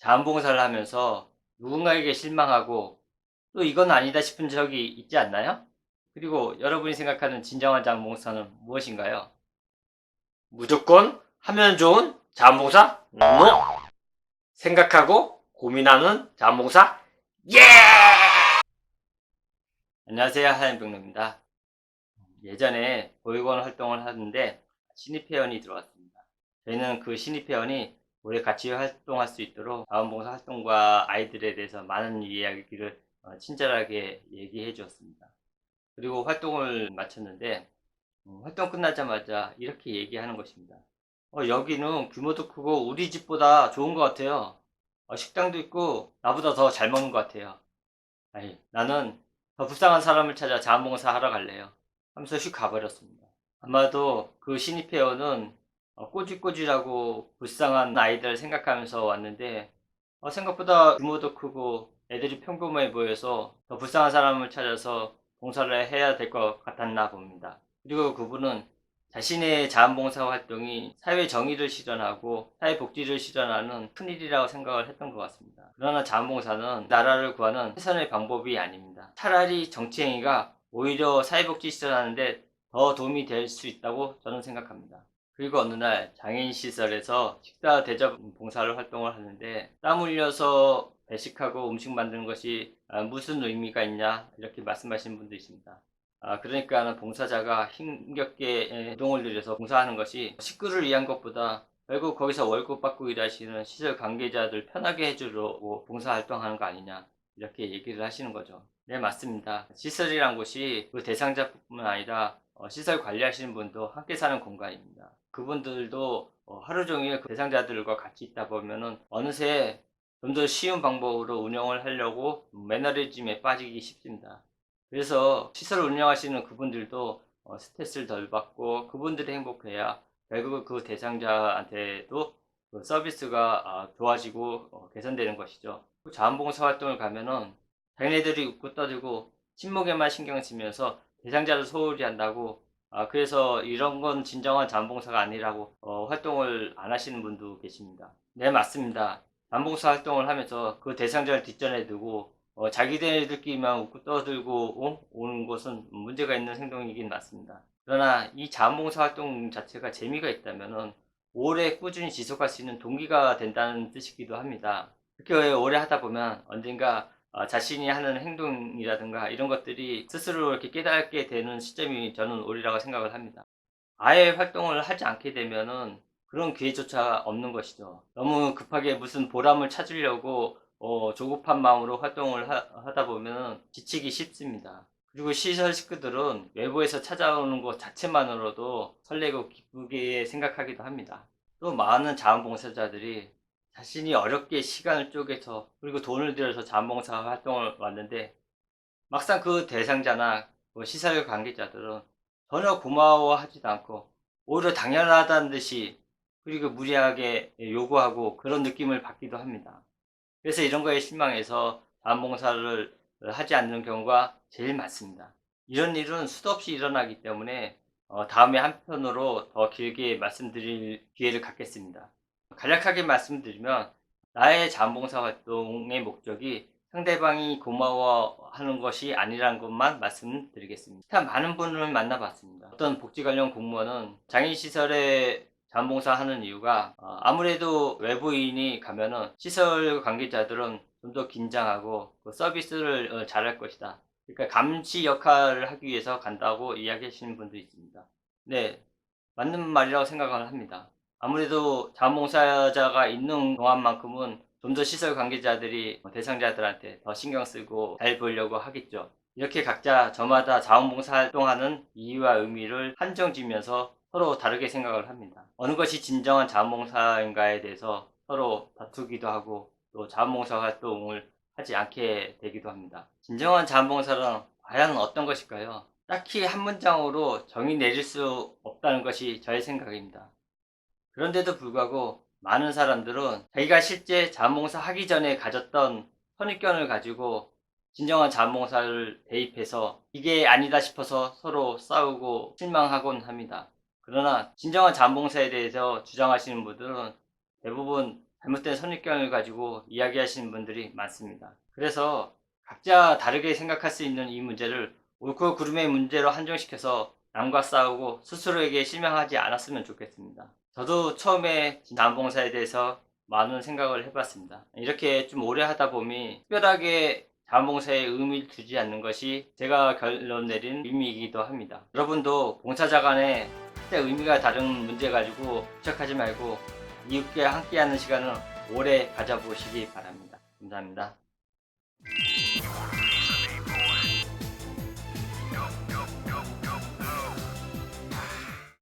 자원봉사를 하면서 누군가에게 실망하고 또 이건 아니다 싶은 적이 있지 않나요? 그리고 여러분이 생각하는 진정한 자원봉사는 무엇인가요? 무조건 하면 좋은 자원봉사? 생각하고 고민하는 자원봉사? 예! 안녕하세요, 하얀병로입니다. 예전에 보육원 활동을 하는데 신입회원이 들어왔습니다. 저희는 그 신입회원이 올해 같이 활동할 수 있도록 자원봉사 활동과 아이들에 대해서 많은 이야기를 친절하게 얘기해 주었습니다. 그리고 활동을 마쳤는데 활동 끝나자마자 이렇게 얘기하는 것입니다. 여기는 규모도 크고 우리 집보다 좋은 것 같아요. 식당도 있고 나보다 더 잘 먹는 것 같아요. 아이, 나는 더 불쌍한 사람을 찾아 자원봉사 하러 갈래요. 하면서 휙 가버렸습니다. 아마도 그 신입회원은 꼬질꼬질하고 불쌍한 아이들 생각하면서 왔는데 생각보다 규모도 크고 애들이 평범해 보여서 더 불쌍한 사람을 찾아서 봉사를 해야 될 것 같았나 봅니다. 그리고 그분은 자신의 자원봉사 활동이 사회 정의를 실현하고 사회복지를 실현하는 큰일이라고 생각을 했던 것 같습니다. 그러나 자원봉사는 나라를 구하는 최선의 방법이 아닙니다. 차라리 정치행위가 오히려 사회복지 실현하는데 더 도움이 될 수 있다고 저는 생각합니다. 그리고 어느 날 장애인 시설에서 식사 대접 봉사를 활동을 하는데 땀 흘려서 배식하고 음식 만드는 것이 무슨 의미가 있냐 이렇게 말씀하시는 분도 있습니다. 그러니까 봉사자가 힘겹게 노동을 들여서 봉사하는 것이 식구를 위한 것보다 결국 거기서 월급 받고 일하시는 시설 관계자들 편하게 해주려고 봉사활동하는 거 아니냐 이렇게 얘기를 하시는 거죠. 네, 맞습니다. 시설이란 곳이 그 대상자뿐만 아니라 시설 관리하시는 분도 함께 사는 공간입니다. 그분들도 하루 종일 그 대상자들과 같이 있다 보면은 어느새 좀 더 쉬운 방법으로 운영을 하려고 매너리즘에 빠지기 쉽습니다. 그래서 시설을 운영하시는 그분들도 스트레스를 덜 받고 그분들이 행복해야 결국 그 대상자한테도 그 서비스가 좋아지고 개선되는 것이죠. 자원봉사 활동을 가면은 자기네들이 웃고 떠들고 친목에만 신경 쓰면서 대상자를 소홀히 한다고 그래서 이런 건 진정한 자원봉사가 아니라고 활동을 안 하시는 분도 계십니다. 네, 맞습니다. 자원봉사 활동을 하면서 그 대상자를 뒷전에 두고 자기들끼리만 웃고 떠들고 오는 것은 문제가 있는 행동이긴 맞습니다. 그러나 이 자원봉사 활동 자체가 재미가 있다면은 오래 꾸준히 지속할 수 있는 동기가 된다는 뜻이기도 합니다. 그렇게 오래 하다 보면 언젠가 자신이 하는 행동이라든가 이런 것들이 스스로 이렇게 깨닫게 되는 시점이 저는 오리라고 생각을 합니다. 아예 활동을 하지 않게 되면은 그런 기회조차 없는 것이죠. 너무 급하게 무슨 보람을 찾으려고 조급한 마음으로 활동을 하다 보면 지치기 쉽습니다. 그리고 시설 식구들은 외부에서 찾아오는 것 자체만으로도 설레고 기쁘게 생각하기도 합니다. 또 많은 자원봉사자들이 자신이 어렵게 시간을 쪼개서 그리고 돈을 들여서 자원봉사 활동을 왔는데 막상 그 대상자나 뭐 시설 관계자들은 전혀 고마워하지도 않고 오히려 당연하다는 듯이 그리고 무리하게 요구하고 그런 느낌을 받기도 합니다. 그래서 이런 거에 실망해서 자원봉사를 하지 않는 경우가 제일 많습니다. 이런 일은 수도 없이 일어나기 때문에 다음에 한편으로 더 길게 말씀드릴 기회를 갖겠습니다. 간략하게 말씀드리면 나의 자원봉사 활동의 목적이 상대방이 고마워하는 것이 아니라는 것만 말씀드리겠습니다. 참 많은 분을 만나봤습니다. 어떤 복지 관련 공무원은 장애인시설에 자원봉사하는 이유가 아무래도 외부인이 가면은 시설 관계자들은 좀 더 긴장하고 그 서비스를 잘할 것이다. 그러니까 감시 역할을 하기 위해서 간다고 이야기하시는 분도 있습니다. 네, 맞는 말이라고 생각을 합니다. 아무래도 자원봉사자가 있는 동안만큼은 좀 더 시설 관계자들이 대상자들한테 더 신경 쓰고 잘 보려고 하겠죠. 이렇게 각자 저마다 자원봉사 활동하는 이유와 의미를 한정지면서 서로 다르게 생각을 합니다. 어느 것이 진정한 자원봉사인가에 대해서 서로 다투기도 하고 또 자원봉사 활동을 하지 않게 되기도 합니다. 진정한 자원봉사는 과연 어떤 것일까요? 딱히 한 문장으로 정의 내릴 수 없다는 것이 저의 생각입니다. 그런데도 불구하고 많은 사람들은 자기가 실제 자원봉사 하기 전에 가졌던 선입견을 가지고 진정한 자원봉사를 대입해서 이게 아니다 싶어서 서로 싸우고 실망하곤 합니다. 그러나 진정한 자원봉사에 대해서 주장하시는 분들은 대부분 잘못된 선입견을 가지고 이야기하시는 분들이 많습니다. 그래서 각자 다르게 생각할 수 있는 이 문제를 옳고 그름의 문제로 한정시켜서 남과 싸우고 스스로에게 실망하지 않았으면 좋겠습니다. 저도 처음에 자원봉사에 대해서 많은 생각을 해봤습니다. 이렇게 좀 오래 하다 보니 특별하게 자원봉사에 의미를 두지 않는 것이 제가 결론 내린 의미이기도 합니다. 여러분도 봉사자 간에 각자 의미가 다른 문제 가지고 부착하지 말고 이웃과 함께하는 시간을 오래 가져보시기 바랍니다. 감사합니다.